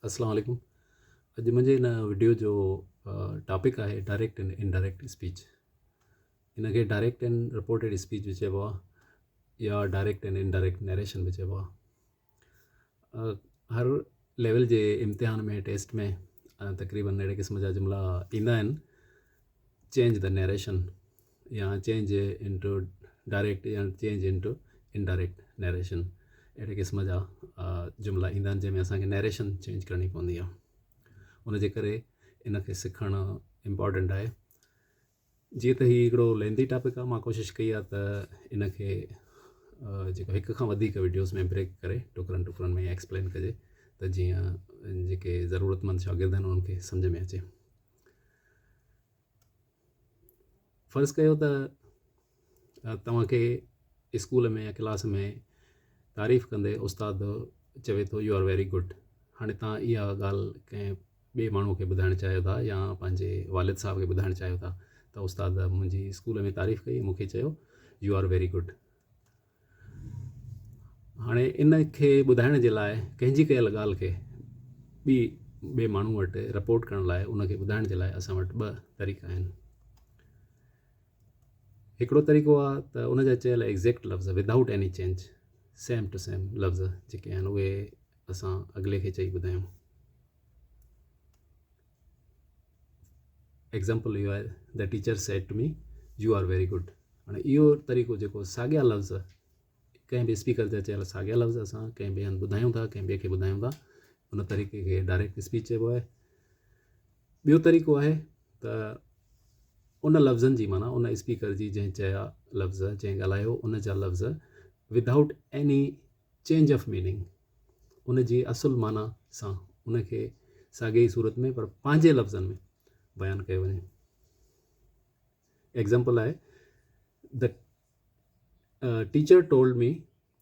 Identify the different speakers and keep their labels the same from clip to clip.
Speaker 1: अस्सलाम वालेकुम। अॼु मुंहिंजे हिन वीडियो जो टॉपिक आहे डायरेक्ट एंड इनडायरेक्ट स्पीच। इनखे डायरेक्ट एंड रिपोर्टेड स्पीच भी चइबो आहे या डायरेक्ट एंड इनडायरेक्ट नरेशन भी चइबो आहे। हर लेवल जे इम्तिहान में टेस्ट में तकरीबन अहिड़े क़िस्म जा जुमिला ईंदा आहिनि, चेंज द नरेशन या चेंज इनटू डायरेक्ट या चेंज इनटू इनडायरेक्ट नरेशन। अहिड़े क़िस्म जा जुमिला ईंदा आहिनि जंहिंमें असांखे नरेशन चेंज करणी पवंदी आहे। उनजे करे इनखे सिखणु इम्पॉर्टेंट आहे। जीअं त हीउ हिकिड़ो लेंदी टॉपिक आहे, मां कोशिशि कई आहे त इनखे जेको हिक खां वधीक वीडियोज़ में ब्रेक करे टुकरनि में एक्सप्लेन कजे त जीअं जेके ज़रूरतमंद शागिर्द आहिनि उन्हनि खे सम्झ में अचे। फ़र्ज़ु कयो त तव्हांखे स्कूल में या क्लास में तारीफ़ कंदे उस्ताद चवे थो यू आर वेरी गुड। हाणे तव्हां इहा ॻाल्हि कंहिं ॿिए माण्हू खे ॿुधाइणु चाहियो था या पंहिंजे वालिद साहब खे ॿुधाइणु चाहियो था त उस्ताद मुंहिंजी स्कूल में तारीफ़ कई, मूंखे चयो यू आर वेरी गुड। हाणे इन खे ॿुधाइण जे लाइ कंहिंजी कयल ॻाल्हि खे ॿिए माण्हू वटि रिपोर्ट करण लाइ उनखे ॿुधाइण जे लाइ असां वटि ॿ तरीक़ा आहिनि। हिकिड़ो तरीक़ो आहे त उनजा चयल एग्ज़ैक्ट लफ़्ज़ without any change, same to same लफ़्ज़ जेके आहिनि उहे असां अॻिले खे चई ॿुधायूं। एग्ज़ाम्पल इहो आहे the teacher said to me you are very good. हाणे इहो तरीक़ो जेको साॻिया लफ़्ज़ कंहिं बि स्पीकर जा चयल साॻिया लफ़्ज़ असां कंहिं ॿिए हंधि ॿुधायूं था, कंहिं ॿिए खे ॿुधायूं था, उन तरीक़े खे डायरेक्ट स्पीच चइबो आहे। ॿियो तरीक़ो आहे त उन लफ़्ज़नि जी माना उन स्पीकर जी जंहिं चया लफ़्ज़ जंहिं ॻाल्हायो उन जा लफ़्ज़ without any change of meaning, उन जी असुल माना सां उनखे साॻे ई सूरत में पर पंहिंजे लफ़्ज़नि में बयानु कयो वञे। एग्ज़ाम्पल आहे the teacher told me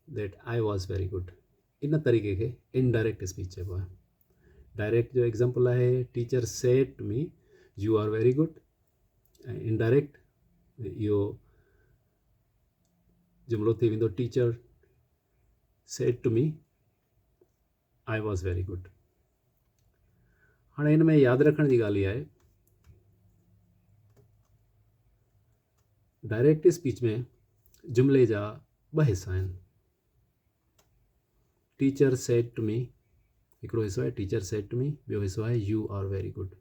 Speaker 1: that I was very good. इन तरीक़े खे इनडायरेक्ट स्पीच चइबो आहे। डायरेक्ट जो एग्ज़ाम्पल आहे teacher said to me you are very good, ऐं इनडायरेक्ट इहो जुमिलो थी वेंदो teacher said to me I was very good. हाणे हिन में यादि रखण जी ॻाल्हि इहा आहे, डायरेक्ट स्पीच में जुमिले जा ॿ हिसा आहिनि। टीचर सेड टू मी हिकिड़ो हिसो आहे टीचर सेड टू मी, ॿियो हिसो आहे यू आर वेरी गुड।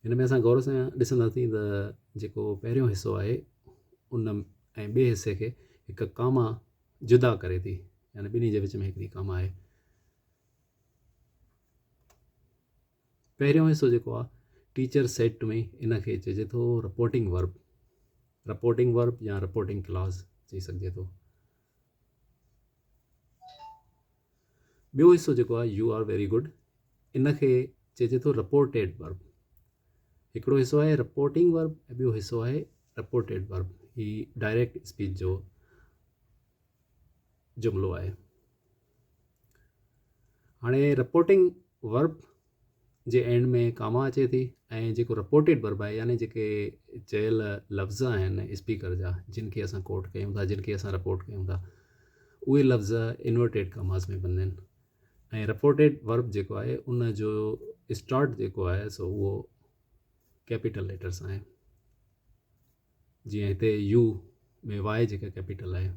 Speaker 1: हिन में असां गौर सां ॾिसंदासीं त जेको पहिरियों हिसो आहे उन ऐं ॿिए हिसे खे हिकु कामा जुदा करे थी, यानी ॿिन्ही जे विच में हिकिड़ी कामा आहे। पहिरियों हिसो जेको आहे टीचर सेड टू मी, इनखे चइजे थो रिपोर्टिंग वर्ब या रिपोर्टिंग क्लॉज चई सघिजे थो। ॿियो हिसो जेको आहे यू आर वेरी गुड, इनखे चइजे थो रिपोर्टेड वर्ब। हिकिड़ो हिसो आहे रिपोर्टिंग वर्ब ऐं ॿियो हिसो आहे रिपोर्टेड वर्ब। ही डायरेक्ट स्पीच जो जुमिलो आहे। हाणे रिपोर्टिंग वर्ब जे एंड में कामा अचे थी ऐं जेको रिपोर्टेड वर्ब आहे यानी जेके चयल लफ़्ज़ आहिनि स्पीकर जा जिन खे असां कोट कयूं था, जिन खे असां रिपोर्ट कयूं था, उहे लफ़्ज़ इन्वर्टेड कामास में बनंदा आहिनि। ऐं रिपोर्टेड वर्ब जेको आहे उन जो स्टार्ट जेको आहे सो उहो कैपिटल लेटर सां आहे। जीअं हिते यू में वाए जेका कैपिटल आहे।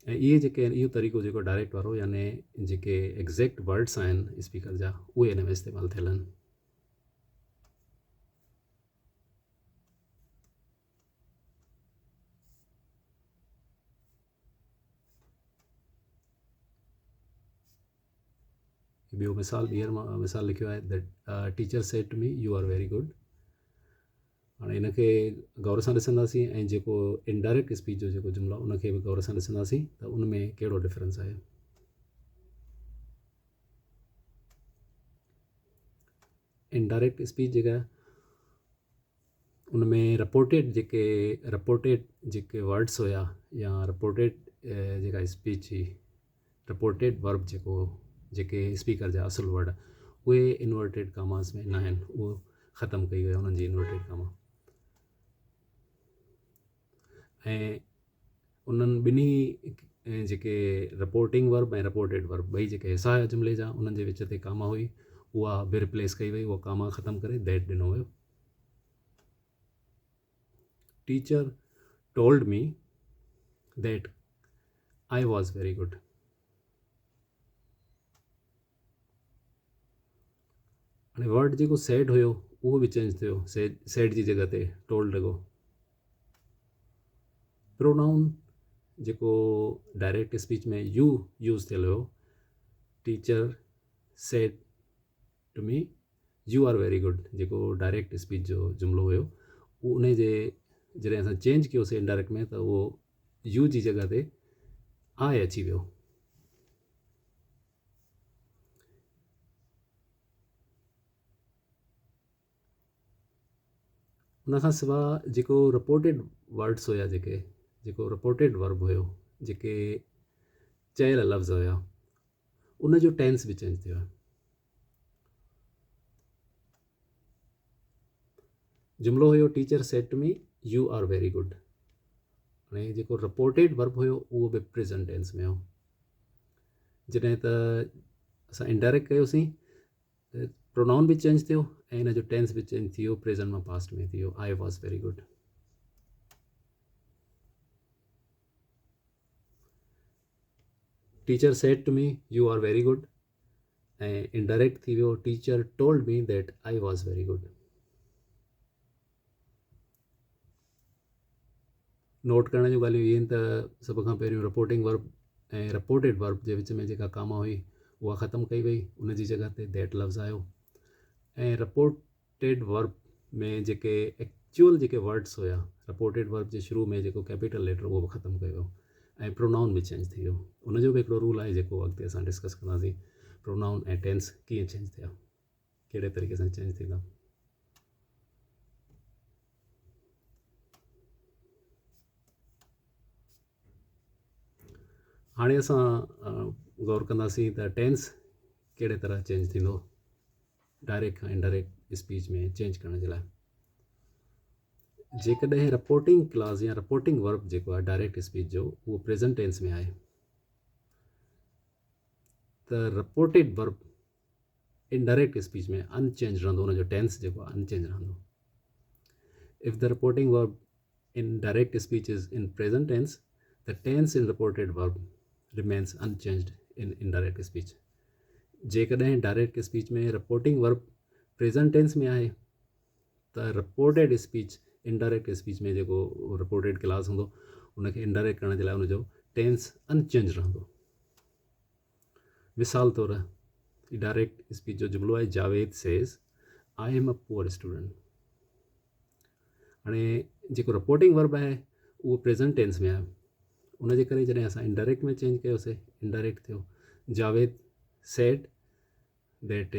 Speaker 1: ऐं इहे जेके इहो तरीक़ो जेको डायरेक्ट वारो यानी जेके एग्ज़ैक्ट वर्ड्स आहिनि स्पीकर जा उहे हिन में इस्तेमालु थियल आहिनि। ॿियो ॿीहर मां मिसाल लिखियो आहे that teacher said to me you are very good. हाणे हिनखे गौर सां ॾिसंदासीं ऐं जेको इनडायरेक्ट स्पीच जो जेको जुमिलो आहे उनखे बि गौर सां ॾिसंदासीं त उन में कहिड़ो डिफरेंस आहे। इनडायरेक्ट स्पीच जेका उन में रिपोर्टेड जेके वर्ड्स हुया या रिपोर्टेड जेका स्पीच हुई, रिपोर्टेड वर्ब जेके स्पीकर जा असुल वर्ड उहे इन्वर्टेड कामास में न आहिनि, उहो ख़तमु कई वई उन्हनि जी इन्वर्टेड कामा। ऐं उन्हनि ॿिन्ही ऐं जेके रिपोर्टिंग वर्ब ऐं रिपोर्टेड वर्ब ॿई जेके हिसा हुया जुमिले जा उन्हनि जे विच ते कामा हुई उहा बि रिप्लेस कई वई, उहा कामा ख़तमु करे दैट ॾिनो वियो। Teacher told me that I was very good. हाणे वर्ड जेको सैड हुयो उहो बि चेंज थियो, सैड जी जॻह ते टोल्ड लॻो। प्रोनाउन जेको डायरेक्ट स्पीच में यू यूज़ थियल हुयो, teacher said to me you are very good, जेको डायरेक्ट स्पीच जो जुमिलो हुयो उहो उन जे जॾहिं असां चेंज कयोसीं इनडायरेक्ट में त उहो यू जी जॻह ते आए अची वियो। उनखां सवाइ जेको रिपोर्टेड वर्ड्स हुया, जेको रिपोर्टेड वर्ब हुयो, जेके चयल लफ़्ज़ हुया, उन जो टेंस बि चेंज थियो आहे। जुमिलो हुयो teacher said to me you are very good. हाणे जेको रिपोर्टेड वर्ब हुयो उहो बि प्रेज़ेंट टेंस में हो। जॾहिं त असां इनडायरेक्ट कयोसीं प्रोनाउन बि चेंज थियो ऐं हिन जो टेंस बि चेंज थी वियो, प्रेज़ेंट मां पास्ट में थी वियो, I was very good. Teacher said to me you are very good ऐं इनडायरेक्ट थी वियो teacher told me that I was very good. Note करण जूं ॻाल्हियूं इहे आहिनि त सभ खां पहिरियों रिपोर्टिंग वर्ब ऐं रिपोर्टेड वर्ब जे विच में जेका कामा हुई उहा ख़तमु कई वई, उन जी जॻह ते दैट लफ़्ज़ आयो। ऐं रिपोर्टेड वर्ब में जेके एक्चुअल जेके वर्ड्स हुया, रिपोर्टेड वर्ब जे शुरू में जेको कैपिटल लेटर उहो बि ख़तमु कयो वियो ऐं प्रोनाउन बि चेंज थी वियो। उनजो बि हिकिड़ो रूल आहे जेको अॻिते असां डिस्कस कंदासीं, प्रोनाउन ऐं टेंस कीअं चेंज थिया, कहिड़े तरीक़े सां चेंज थींदा। हाणे असां गौर कंदासीं त टेंस कहिड़े तरह चेंज थींदो डायरेक्ट खां इनडायरेक्ट स्पीच में चेंज करण जे लाइ। जेकॾहिं रिपोर्टिंग क्लास या रिपोर्टिंग वर्ब जेको आहे डायरेक्ट स्पीच जो उहो प्रेज़ेंट टेंस में आहे त रिपोर्टेड वर्ब इनडायरेक्ट स्पीच में अनचेंज रहंदो, उनजो टेंस जेको आहे अनचेंज रहंदो। If the reporting verb in direct speech is in present tense, the tense in reported verb remains unchanged in indirect speech. जेकॾहिं डायरेक्ट स्पीच में रिपोर्टिंग वर्ब प्रेज़ेंट टेंस में आहे त रिपोर्टेड स्पीच इनडायरेक्ट स्पीच में जेको reported class हूंदो उनखे indirect करण जे लाइ उनजो टेंस अनचेंज रहंदो। मिसाल तौरु डायरेक्ट स्पीच जो जुमिलो आहे Javed says I am a poor student. हाणे जेको रिपोर्टिंग वर्ब आहे उहो प्रेज़ेंट टेंस में आहे, उनजे करे जॾहिं असां इनडायरेक्ट में चेंज कयोसीं, इनडायरेक्ट थियो Javed said that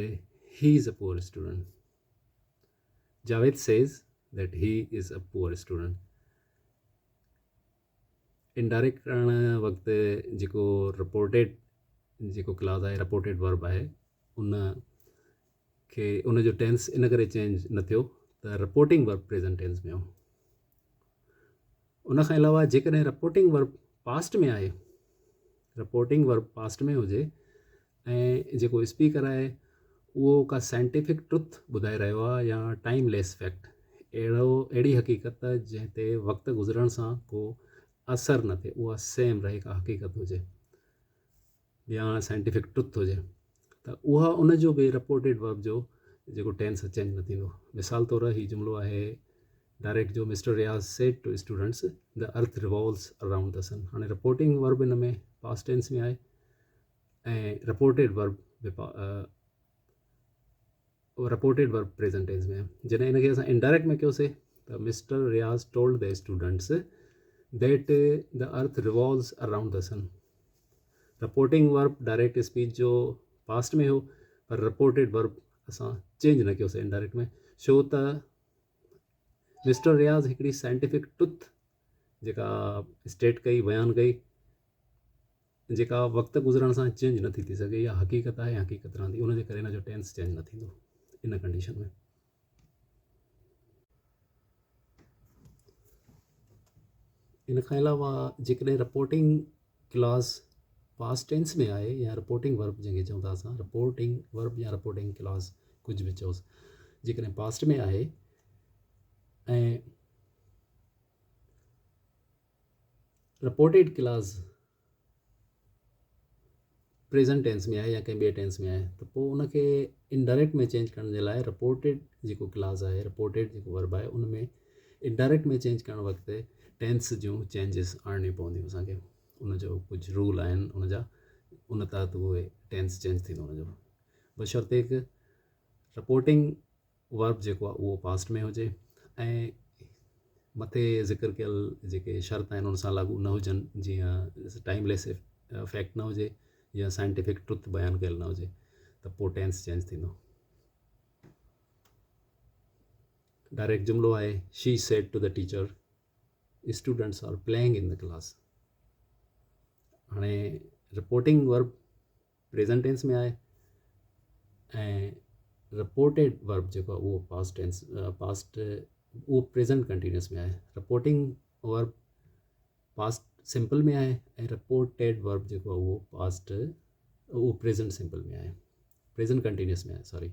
Speaker 1: he is a poor student. Javed says that he is a poor student. Indirect करण वक़्तु जेको रिपोर्टेड जेको क्लास आहे, रिपोर्टेड वर्ब आहे, उन खे उनजो टेंस इन करे चेंज न थियो त रिपोर्टिंग वर्ब प्रेज़ेंट टेंस में हो। उनखां अलावा जेकॾहिं रिपोर्टिंग वर्ब पास्ट में आहे, रिपोर्टिंग वर्ब पास्ट में हुजे ऐं जेको स्पीकर आहे उहो का साइंटिफिक ट्रुथ ॿुधाए रहियो आहे या टाइमलेस फैक्ट, अहिड़ी हक़ीक़त जंहिं ते वक़्तु गुज़रण सां को असरु न थिए, उहा सेम रहे, का हक़ीक़त हुजे या साइंटिफिक ट्रुथ हुजे, त उहा उनजो बि रिपोर्टेड वर्ब जो जेको टेंस चेंज न थींदो। मिसाल तौरु हीउ जुमिलो आहे डायरेक्ट जो mister Riyaz said to students the earth revolves around the sun. हाणे रिपोर्टिंग वर्ब इन में पास्ट टेंस में आहे ऐं रिपोर्टेड वर्ब प्रेज़ेंट टेंस में आहे। जॾहिं इनखे असां इनडायरेक्ट में कयोसीं त Mr Riyaz told the students that the earth revolves around the sun. Reporting verb direct speech जो पास्ट में हो, पर रिपोर्टेड वर्ब असां चेंज न कयोसीं इनडायरेक्ट में, छो त मिस्टर रियाज़ हिकिड़ी साइंटिफिक ट्रुथ जेका स्टेट कई, बयानु कई, जेका वक़्तु गुज़रण सां चेंज नथी थी सघे, इहा हक़ीक़त आहे, हक़ीक़त रहंदी, उनजे करे हिन जो टेंस चेंज न थींदो इन कंडीशन में। इन खां अलावा जेकॾहिं रिपोर्टिंग क्लास पास्ट टेंस में आहे या रिपोर्टिंग वर्ब जंहिंखे चऊं था असां, रिपोर्टिंग वर्ब या रिपोर्टिंग क्लास कुझु बि चयोसि, जेकॾहिं पास्ट में आहे ऐं रिपोर्टेड क्लास प्रेज़ेंट टेंस में आहे या कंहिं ॿिए टेंस में आहे त पोइ उनखे इनडायरेक्ट में चेंज करण जे लाइ रिपोर्टेड जेको क्लास आहे, रिपोर्टेड जेको वर्ब आहे, उन में इनडायरेक्ट में चेंज करण वक़्तु टेंस जूं चेंजिस आणणियूं पवंदियूं असांखे। उनजो कुझु रूल आहिनि उनजा, उन तहत उहे टेंस चेंज थींदो उनजो, बशर्ते हिकु रिपोर्टिंग वर्ब जेको आहे उहो पास्ट में हुजे ऐं मथे ज़िक्र कयल जेके शर्त आहिनि उन सां लागू न हुजनि, जीअं टाइमलेस फैक्ट न हुजे या साइंटिफिक ट्रुथ बयानु कयल न हुजे, त पोइ टेंस चेंज थींदो। डायरेक्ट जुमिलो आहे, she said to the teacher students are playing in the class. हाणे रिपोर्टिंग वर्ब प्रेज़ेंट टेंस में आहे ऐं रिपोर्टेड वर्ब जेको आहे उहो पास्ट टेंस उहो प्रेज़ेंट कंटिन्यूस में आहे। रिपोर्टिंग वर्ब पास्ट सिंपल में आहे ऐं रिपोर्टेड वर्ब जेको आहे उहो प्रेज़ेंट सिंपल में आहे, प्रेज़ेंट कंटिन्यूस में आहे, सॉरी।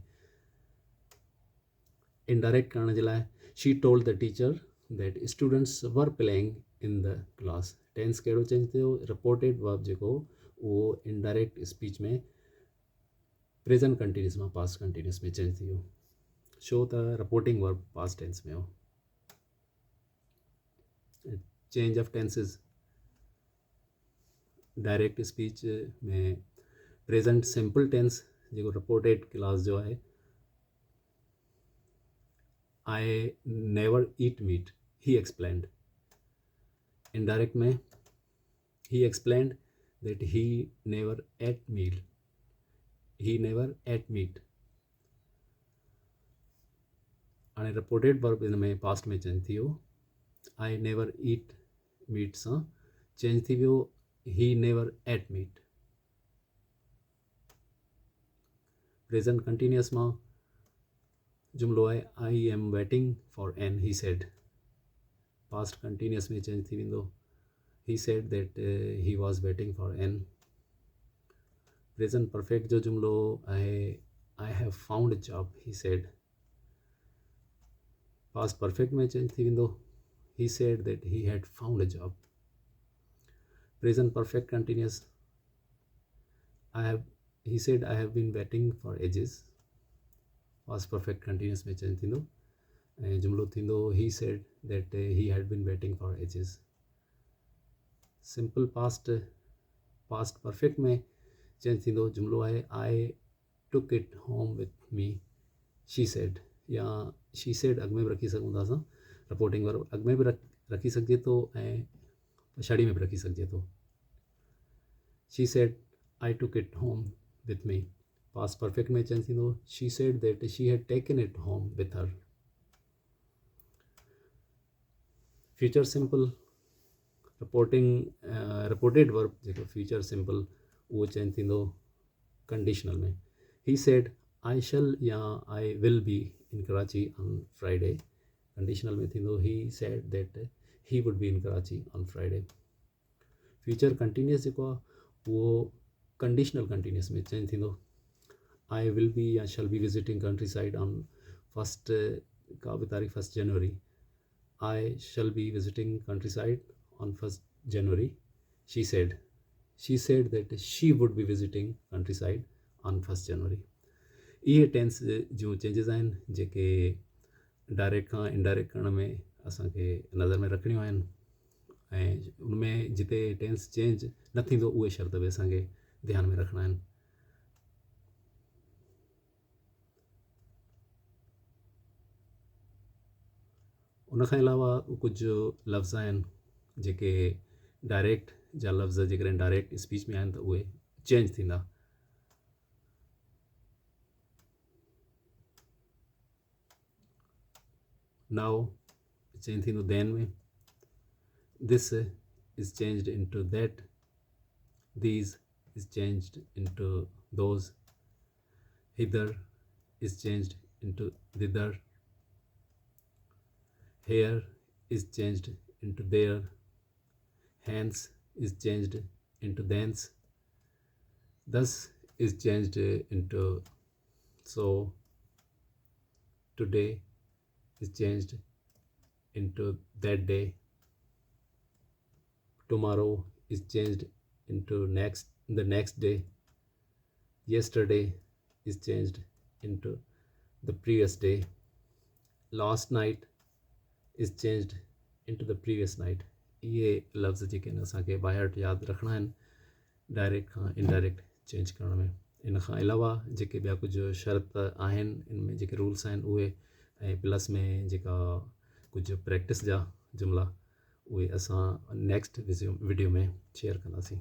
Speaker 1: इनडायरेक्ट करण जे लाइ, she told the teacher that students were playing in the class. Tense कहिड़ो चेंज थियो? रिपोर्टेड वर्ब जेको उहो इनडायरेक्ट स्पीच में प्रेज़ेंट कंटिन्यूस मां पास्ट कंटिन्यूस में चेंज थी वियो, छो त रिपोर्टिंग वर्ब पास्ट टेंस में हो। Change of tenses, direct speech में प्रेज़ेंट सिंपल टेंस जेको रिपोर्टेड क्लास जो आहे, I never eat meat, he explained. Indirect में, he explained that he never ate meat. He never ate meat. हाणे reported verb in में past में change थी वियो, I never eat meat सां चेंज थी वियो he never ate meat। Present continuous मां जुमिलो आहे, I am waiting for N, he said। Past continuous में चेंज थी वेंदो, he said that he was waiting for N। Present perfect जो जुमिलो आहे, I have found a job, he said। Past perfect में change थी वेंदो, he said that he had found a job। Present perfect continuous, he said I have been waiting for ages। Past perfect continuous में change थींदो ऐं जुमिलो थींदो, he said that he had been waiting for ages। Simple past perfect में change थींदो, जुमिलो आहे, I took it home with me, she said। या she said अॻु में बि रखी सघूं था असां, रिपोर्टिंग वर्ब अॻु में बि रखी सघिजे थो ऐं पछाड़ी में बि रखी सघिजे थो। she said I took it home with me। Past perfect में चेंज थींदो, she said that she had taken it home with her। Future simple reported verb जेको फ्यूचर सिंपल उहो चेंज थींदो कंडीशनल में, he said I shall या I will be in Karachi on Friday। Conditional में थींदो, he said that he would be in Karachi on Friday। Future continuous जेको आहे उहो कंडीशनल कंटिन्यूस में चेंज थींदो, I will be या shall be visiting countryside on first का बि तारीख़ 1 जनवरी। I shall be visiting countryside on 1st January, she said। She said that she would be visiting countryside on 1st January। इहे tense जूं changes आहिनि जेके direct खां indirect करण में असांखे नज़र में रखणियूं आहिनि ऐं उनमें जिते टेंस चेंज न थींदो उहे शर्त बि असांखे ध्यान में रखणा आहिनि। उनखां अलावा कुझु लफ़्ज़ आहिनि जेके डायरेक्ट जा लफ़्ज़ जेकॾहिं डायरेक्ट स्पीच में आहिनि त उहे चेंज थींदा। नाउ चेंज थींदो देन में, this is changed into that, these is changed into those, hither is changed into thither, here is changed into there, hence is changed into thence. Thus is changed into so. Today is changed into that day. Tomorrow is changed into the next day. Yesterday is changed into the previous day. Last night is changed into the previous night. ये लफ्ज़ जेके असांखे by heart यादि रखणा आहिनि direct खां indirect change करण में. इन खां अलावा जेके ॿिया कुझु शर्त आहिनि, इन में जेके रूल्स आहिनि उहे, ऐं प्लस में जेका कुझु प्रैक्टिस जा जुमिला, उहे असां नेक्स्ट वीडियो में शेयर कंदासीं.